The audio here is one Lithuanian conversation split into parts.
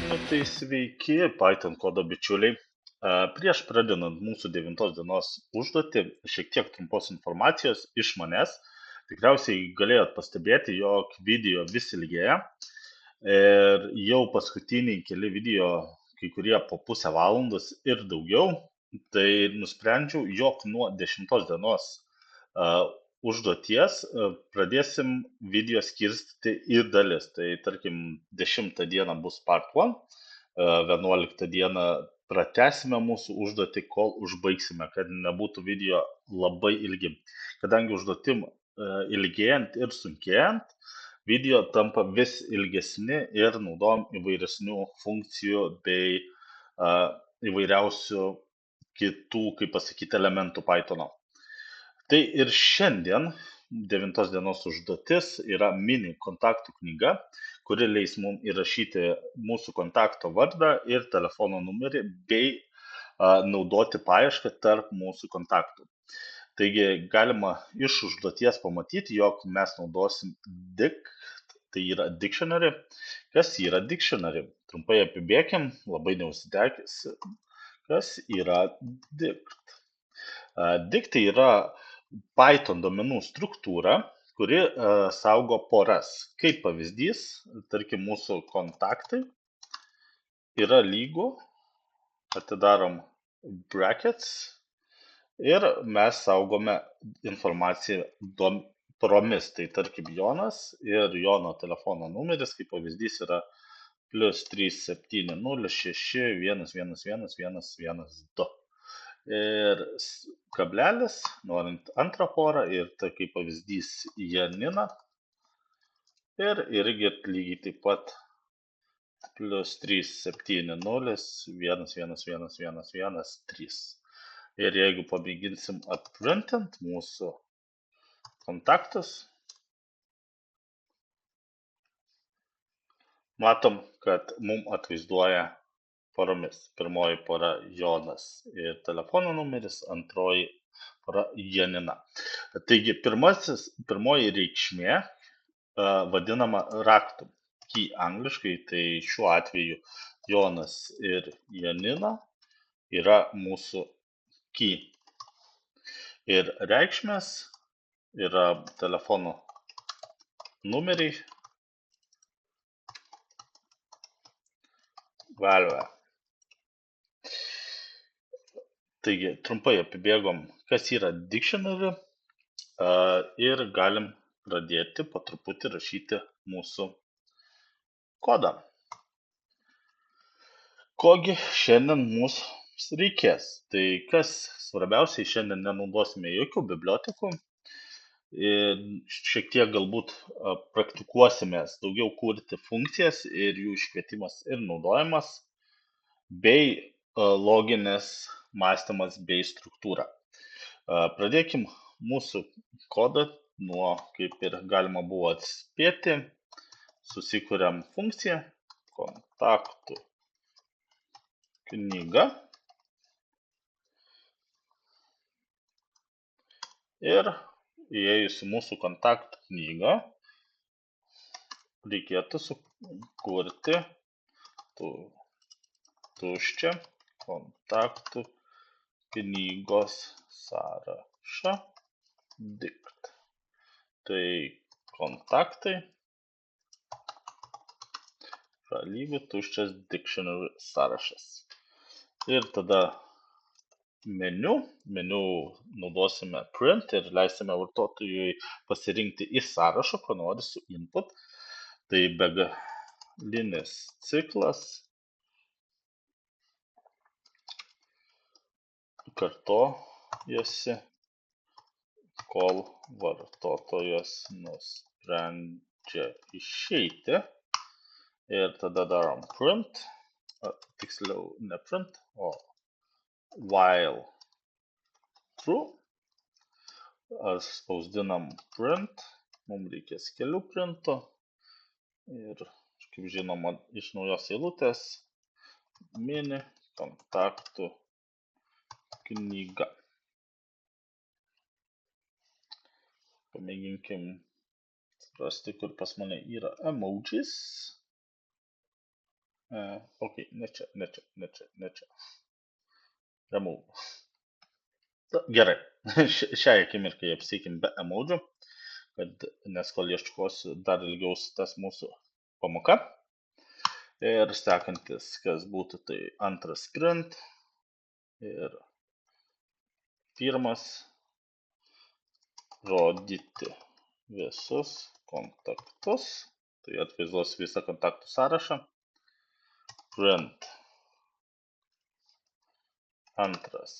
Nu, tai sveiki, Python kodo bičiuliai. Prieš pradedant mūsų 9 dienos užduotį, šiek tiek trumpos informacijos iš manęs. Tikriausiai galėjot pastebėti, jog video vis ilgėja. Ir jau paskutiniai keli video, kai kurie po pusę valandos ir daugiau, tai nusprendžiau, jog nuo 10 dienos užduoties pradėsim video skirstyti į dalis. Tai tarkim 10 dieną bus part 1, 11 dieną pratęsime mūsų užduotį, kol užbaigsime, kad nebūtų video labai ilgi. Kadangi užduotim ilgėjant ir sunkėjant, video tampa vis ilgesni ir naudojam įvairesnių funkcijų bei įvairiausių kitų, kaip pasakyti, elementų Pythono. Tai ir šiandien 9 dienos užduotis yra mini kontaktų knyga, kuri leis mums įrašyti mūsų kontakto vardą ir telefono numerį bei naudoti paiešką tarp mūsų kontaktų. Taigi galima iš užduoties pamatyti, jog mes naudosim dict, tai yra dictionary. Kas yra dictionary? Trumpai apibėkim, labai neužsidegęs. Kas yra dict? Dict tai yra Python duomenų struktūra, kuri saugo poras. Kaip pavyzdys, tarkim, mūsų kontaktai yra lygu, atidarom brackets ir mes saugome informaciją poromis. Tai tarkim Jonas ir Jono telefono numeris, kaip pavyzdys, yra +3 7 0 6 1 1 1 1 1 2. Ir kablelis, norint antrą porą, ir tai kaip pavyzdys Janina. Ir irgi lygiai taip pat +3 7 0 1 1 1 1 1 3. Ir jeigu pamėginsim atprintint mūsų kontaktus, matom, kad mums atvaizduoja poromis. Pirmoji pora Jonas ir telefono numeris, antroji pora Janina. Taigi pirmoji reikšmė vadinama raktu. Key angliškai, tai šiuo atveju Jonas ir Janina yra mūsų key. Ir reikšmės yra telefono numeriai, value. Taigi, trumpai apibėgom, kas yra dictionary ir galim pradėti po truputį rašyti mūsų kodą. Kogi šiandien mūsų reikės? Tai kas svarbiausiai, šiandien nenaudosime jokių bibliotekų. Šiek tiek galbūt praktikuosimės daugiau kurti funkcijas ir jų iškvietimas ir naudojimas, bei loginės mąstymas bei struktūra. Pradėkim mūsų kodą nuo, kaip ir galima buvo atspėti, susikuriam funkciją kontaktų knyga ir įėjus į mūsų kontaktų knygą reikėtų sukurti tuščią kontaktų knygos sąrašą dict. Tai kontaktai yra lygu tuščias dictionary sąrašas. Ir tada meniu naudosime print ir leisime vartotojui pasirinkti iš sąrašo, ko nori su input. Tai begalinis ciklas kartojasi, kol vartotojas nusprendžia išeiti. Ir tada darom print, tiksliau ne print, o while true. Spausdinam print, mums reikės kelių printų. Ir, kaip žinoma, iš naujos eilutės mini kontaktų knyga. Pamėginkim rasti, kur pas mane yra emojis. Ok, ne čia. Remove. Gerai, šiai akimirkai apsiekim be emodžių, nes kol ieškosiu dar ilgiau tas mūsų pamoka. Ir sekantis, kas būtų, tai antras print ir pirmas rodyti visus kontaktus, tai atvaizduos visą kontaktų sąrašą. Print. Antras,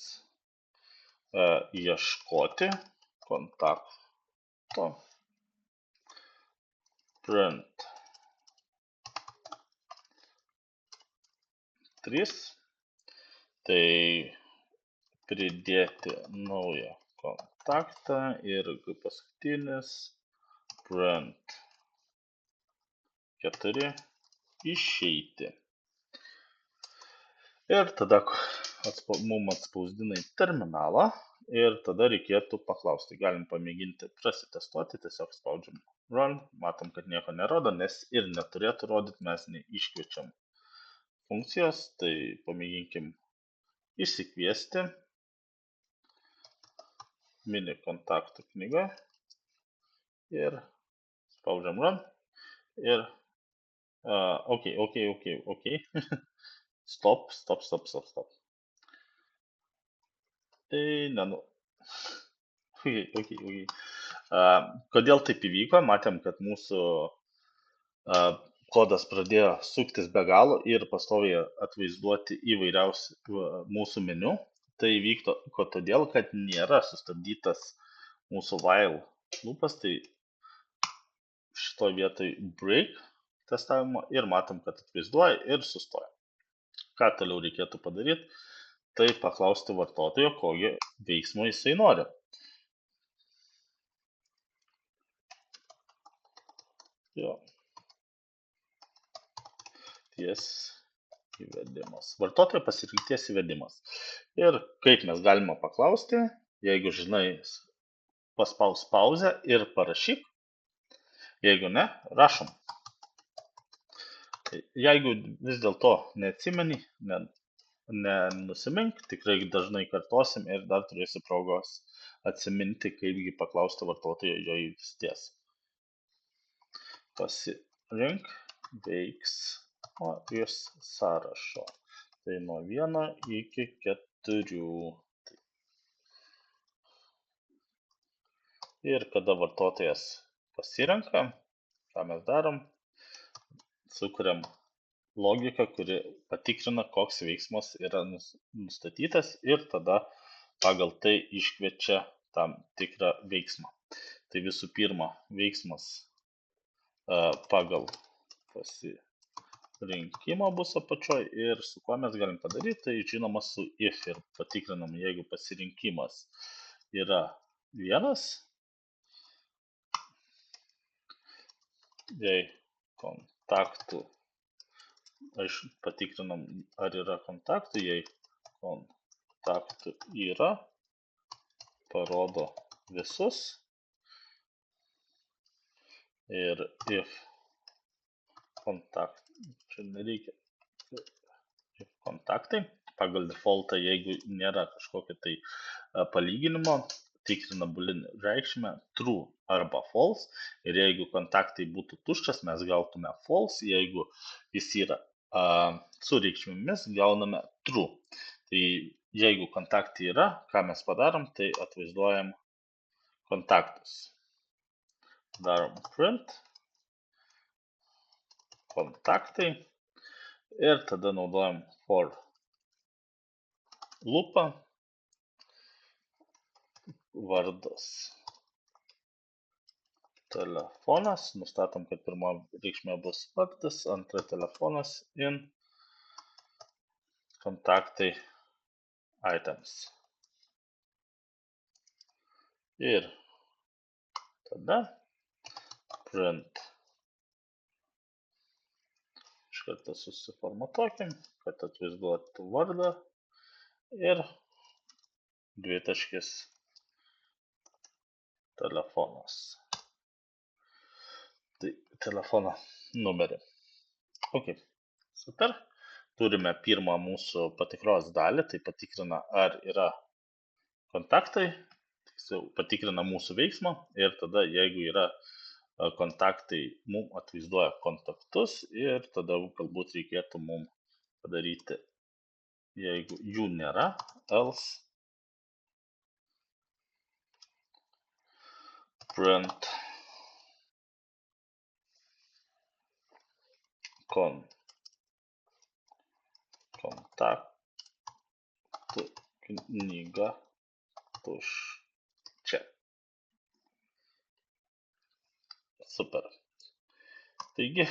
ieškoti kontakto. Print. 3. Tai pridėti naują kontaktą ir paskutinis print 4 išeiti. Ir tada mums atspausdina į terminalą ir tada reikėtų paklausti. Galim pamėginti prasitestuoti, tiesiog spaudžiam run, matom, kad nieko nerodo, nes ir neturėtų rodyti, mes neiškviečiam funkcijos, tai pamėginkim išsikviesti mini kontaktų knygą ir spaudžiam run ir ok. Stop. Tai ok. Kodėl taip įvyko? Matėm, kad mūsų kodas pradėjo suktis be galo ir pastoviai atvaizduoti įvairiausių mūsų meniu. Tai įvyko todėl, kad nėra sustabdytas mūsų while loopas, tai šitoje vietoje break testavimo ir matom, kad atvaizduoja ir sustoja. Ką toliau reikėtų padaryti? Tai paklausti vartotojo, kokio veiksmo jisai nori. Ties įvedimas. Vartotojo pasirinkties įvedimas. Ir kaip mes galime paklausti, jeigu žinai, paspaus pauzę ir parašyk. Jeigu ne, rašom. Jeigu vis dėlto neatsimeni, nenusimink, tikrai dažnai kartosim ir dar turėsi progos atsiminti, kaipgi paklausti vartotojo jo įvesties. Pasirink veiksmo iš sąrašo. Tai nuo 1 iki 4. Ir kada vartotojas pasirenka, ką mes darom, sukuriam logiką, kuri patikrina, koks veiksmas yra nustatytas ir tada pagal tai iškviečia tam tikrą veiksmą. Tai visų pirma, veiksmas pagal pasirinkimą bus apačioj ir su kuo mes galim padaryti, tai žinoma su if ir patikrinam, jeigu pasirinkimas yra 1, jei kontaktų, patikrinam, ar yra kontaktų, jei kontaktų yra, parodo visus ir if čia nereikia, if kontaktai, pagal defaultą, jeigu nėra kažkokio tai palyginimo, tikrina boolean reikšmę true arba false ir jeigu kontaktai būtų tuščias, mes gautume false, jeigu jis yra su reikšmėmis, gauname true. Tai jeigu kontaktai yra, ką mes padarom, tai atvaizduojam kontaktus. Darom print kontaktai ir tada naudojam for loopą, vardas telefonas, nustatom, kad pirma reikšmė bus vardas, antra telefonas in kontaktai items. Ir tada print. Iš karto susiformatuokim, kad atvaizduotų vardą ir dvitaškis telefonas. Tai telefono numerį. Ok. Super. Turime pirmą mūsų patikros dalį, tai patikrina, ar yra kontaktai, patikrina mūsų veiksmą ir tada, jeigu yra kontaktai, mums atvaizduoja kontaktus ir tada galbūt reikėtų mums padaryti, jeigu jų nėra, else print kontaktų knyga tuščia. Super. Taigi,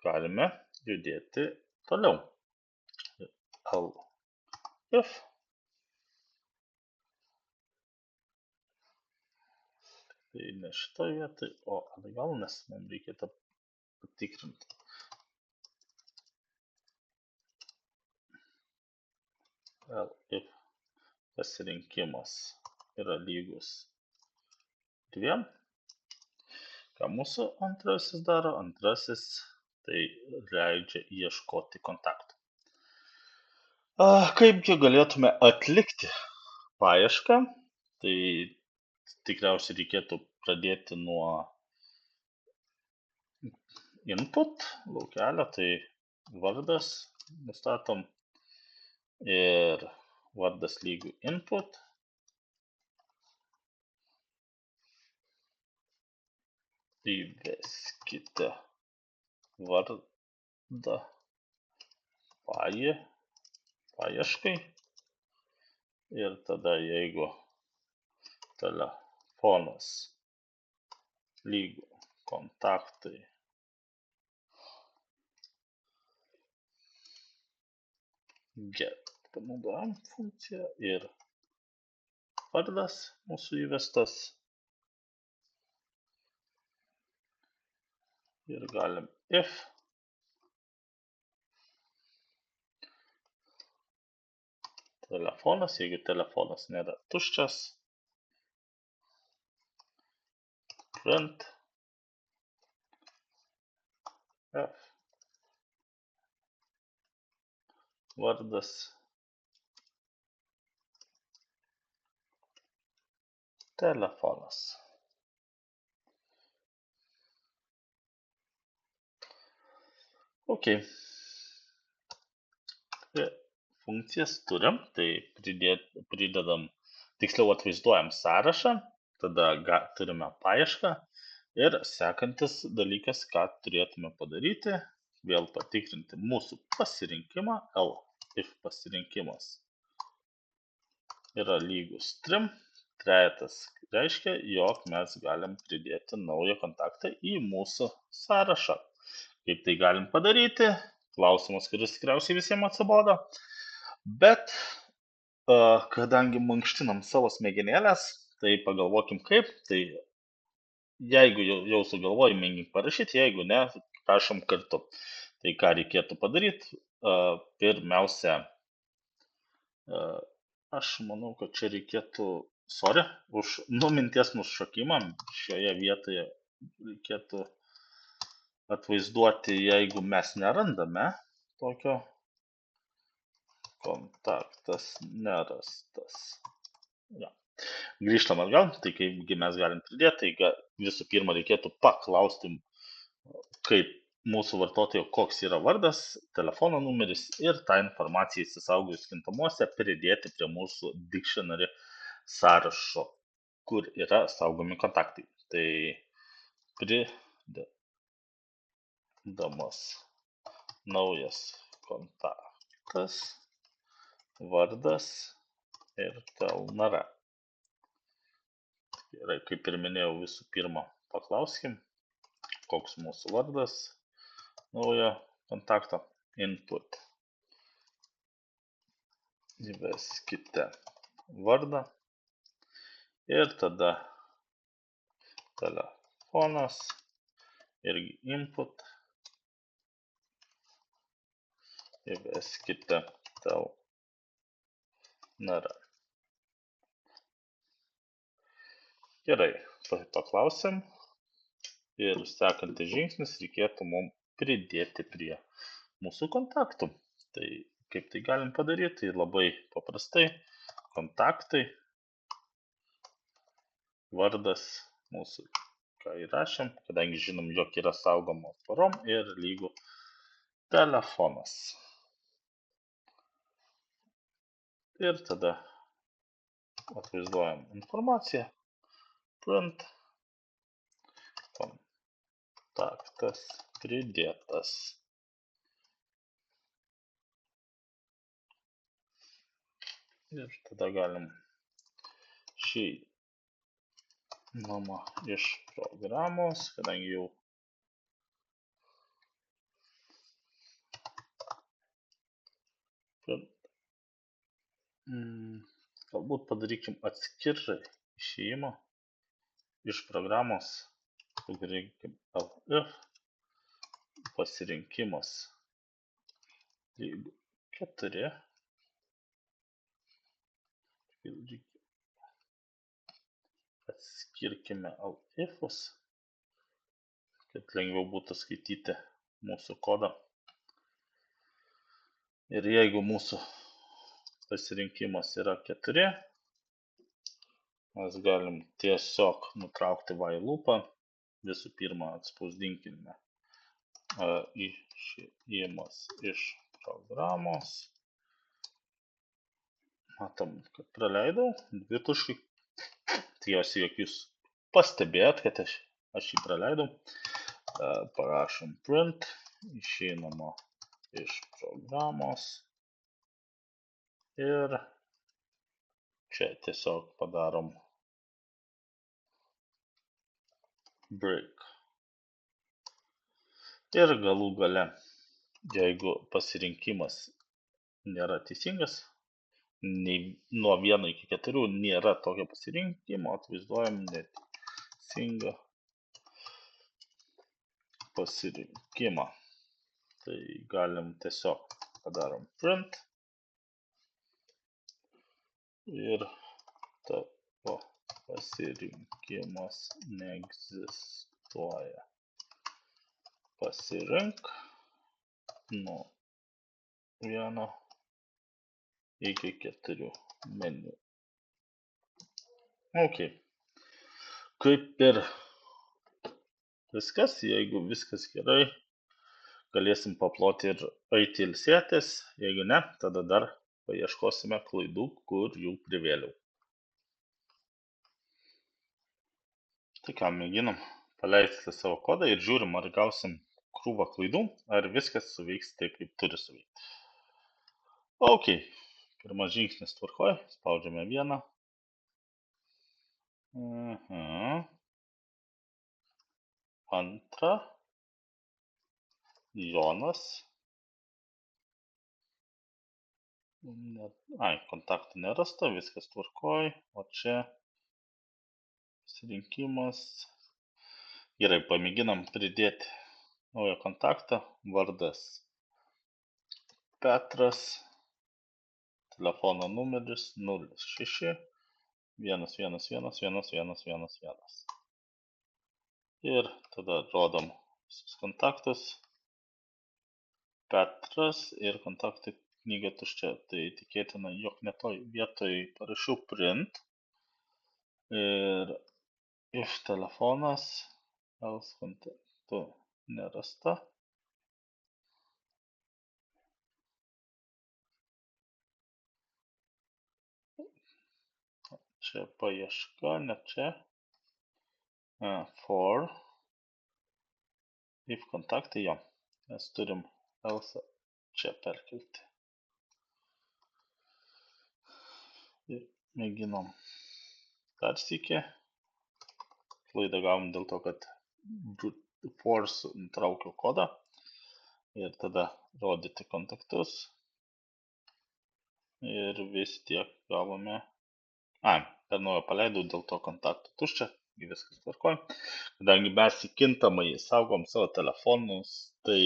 galime judėti toliau. If tai ne šitoje vietoje, o atgal, nes mums reikėtų patikrinti. If pasirinkimas yra lygus 2. Ką mūsų antrasis daro? Antrasis tai leidžia ieškoti kontaktų. Kaipgi galėtume atlikti paiešką? Tai tikriausiai reikėtų pradėti nuo input laukelio, tai vardas nustatom ir vardas lygių input. Įveskite vardą paieškai ir tada jeigu telefonas lygu kontaktai get panaudojam funkciją ir vardas mūsų įvestas ir galim if telefonas, jeigu telefonas nėra tuščias, print f vardas telefonas. Ok. Funkcijas turim, tai pridedam, tiksliau atvaizduojam sąrašą, tada turime paiešką ir sekantis dalykas, ką turėtume padaryti, vėl patikrinti mūsų pasirinkimą, if pasirinkimas yra lygus 3, trejetas reiškia, jog mes galim pridėti naują kontaktą į mūsų sąrašą. Kaip tai galim padaryti? Klausimas, kuris tikriausiai visiems atsibodo. Bet kadangi mankštinam savo smegenėlės, tai pagalvokim kaip, tai jeigu jau sugalvoji, mėgink parašyti, jeigu ne, prašom kartu. Tai ką reikėtų padaryti? Pirmiausia, aš manau, kad čia reikėtų, už minties nušokimą, šioje vietoje reikėtų atvaizduoti, jeigu mes nerandame tokio kontaktas nerastas. Ja. Grįžtam atgal, tai kaipgi mes galim pridėti, tai visų pirma reikėtų paklausti, kaip mūsų vartotojo, koks yra vardas, telefono numeris ir tą informaciją įsisaugojus kintamuose pridėti prie mūsų dictionary sąrašo, kur yra saugomi kontaktai. Tai pridedamas naujas kontaktas, vardas ir telnara. Gerai, kaip ir minėjau, visų pirma paklauskim, koks mūsų vardas naujo kontakto, input. Įveskite vardą ir tada telefonas irgi input. Įveskite telnara. Gerai, paklausėm ir sekantis žingsnis reikėtų mums pridėti prie mūsų kontaktų. Tai kaip tai galim padaryti? Tai labai paprastai. Kontaktai, vardas mūsų, ką įrašėm, kadangi žinom, jog yra saugoma parom ir lygų telefonas. Ir tada atvaizduojam informaciją. Print. Kontaktas pridėtas. Ir tada galim išeinama iš programos, kadangi jau galbūt padarykim atskirai išėjimą iš programos, padarykim LF, pasirinkimas lygu 4, atskirkime LF-us, kad lengviau būtų skaityti mūsų kodą. Ir jeigu mūsų pasirinkimas yra 4, mes galim tiesiog nutraukti while loopą. Visų pirma, atspausdinkime išėjimas iš programos. Matom, kad praleidau 2 taškai. Tikiuosi, jog jūs pastebėjot, kad aš jį praleidau. Parašom print, išeinama iš programos. Ir čia tiesiog padarom break. Ir galų gale, jeigu pasirinkimas nėra teisingas, nuo 1 iki 4 nėra tokio pasirinkimo, atvaizduojam neteisingą pasirinkimą. Tai galim tiesiog padarom print ir tavo pasirinkimas neegzistuoja. Pasirink nuo 1 iki 4 meniu. Ok. Kaip ir viskas, jeigu viskas gerai, galėsim paploti ir eiti ilsėtis, jeigu ne, tada dar paieškosime klaidų, kur jų privėliau. Tai ką, mėginam paleisti savo kodą ir žiūrim, ar gausim krūvą klaidų, ar viskas suveiks taip, kaip turi suveikti. Ok, pirmas žingsnis tvarkoj, spaudžiame 1. Antra, Jonas. Kontaktų nerasta, viskas tvarkoj, o čia pasirinkimas. Gerai, pamėginam pridėti naują kontaktą, vardas Petras, telefono numeris 06 111 1111. Ir tada rodom visus kontaktus. Petras ir kontaktų knyga tuščia. Tai tikėtina, jog netoj vietoj parašiau print. Ir if telefonas, else kontaktų nerasta. Čia paieška, ne čia. For. If kontaktai, jo. Mes turim else čia perkelti. Ir mėginom dar sykį. Klaidą gavom dėl to, kad force nutraukiau kodą. Ir tada rodyti kontaktus. Ir vis tiek gavome. Per naujo paleidau, dėl to kontaktų tuščia. Viskas tvarkoj. Kadangi mes kintamai saugom savo telefonus, tai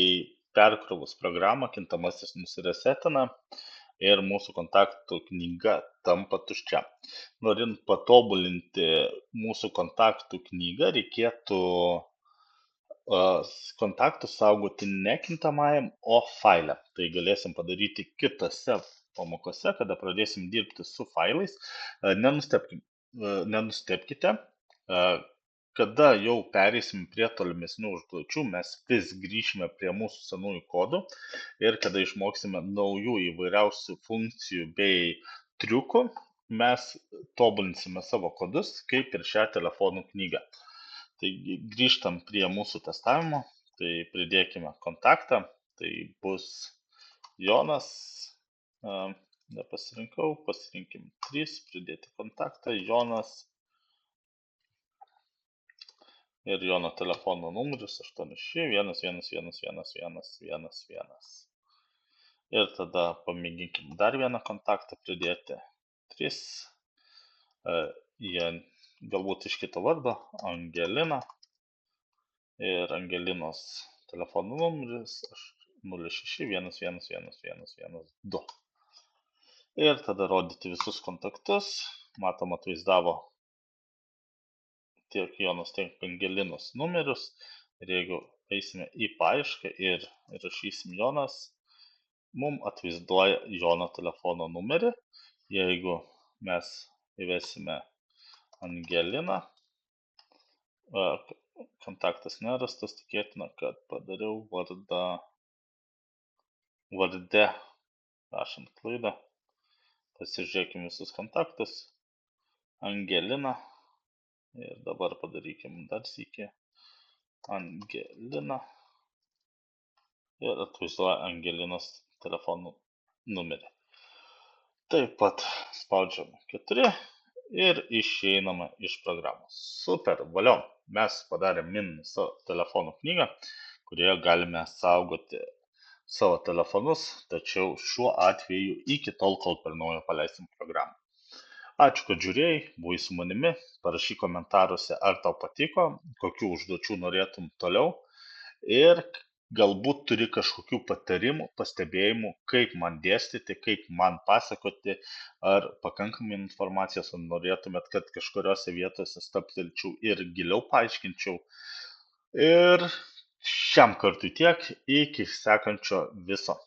perkrovus programą kintamasis nusiresetina ir mūsų kontaktų knyga tampa tuščia. Norint patobulinti mūsų kontaktų knygą, reikėtų kontaktus saugoti ne kintamajam, o faile. Tai galėsim padaryti kitose pamokose, kada pradėsim dirbti su failais. Nenustebkite, kada jau pereisim prie tolimesnių užduočių, mes vis grįšime prie mūsų senųjų kodų ir kada išmoksime naujų įvairiausių funkcijų bei triukų, mes tobulinsime savo kodus, kaip ir šią telefonų knygą. Taigi grįžtam prie mūsų testavimo, tai pridėkime kontaktą, tai bus Jonas, nepasirinkau, pasirinkim 3, pridėti kontaktą, Jonas ir Jono telefono numeris 8611111111. Ir tada pamėginkim dar vieną kontaktą pridėti, 3, jie galbūt iš kito vardo, Angelina. Ir Angelinos telefono numeris 0611111112. Ir tada rodyti visus kontaktus. Matom, atvaizdavo tiek Jonos, tiek Angelinos numerius. Ir jeigu eisime į paiešką ir rašysim Jonas, mums atvaizduoja Jono telefono numerį. Jeigu mes įvesime Angelina, kontaktas nerastas, tikėtina, kad padariau varde rašant klaidą. Pasižiūrėkime visus kontaktus. Angelina. Ir dabar padarykim dar sykį. Angelina. Ir atvaizduoja Angelinos telefonų numerį. Taip pat spaudžiam 4 ir išeiname iš programos. Super, valio. Mes padarėm savo telefonų knygą, kurioje galime saugoti savo telefonus, tačiau šiuo atveju iki tol, kol per naujo paleisim programą. Ačiū, kad žiūrėjai, buvai su manimi, parašyk komentaruose, ar tau patiko, kokių užduočių norėtum toliau ir galbūt turi kažkokių patarimų, pastebėjimų, kaip man dėstyti, kaip man pasakoti, ar pakankamai informacijos, ar norėtumėt, kad kažkuriuose vietose stabtelčiau ir giliau paaiškinčiau. Ir šiam kartui tiek, iki sekančio viso.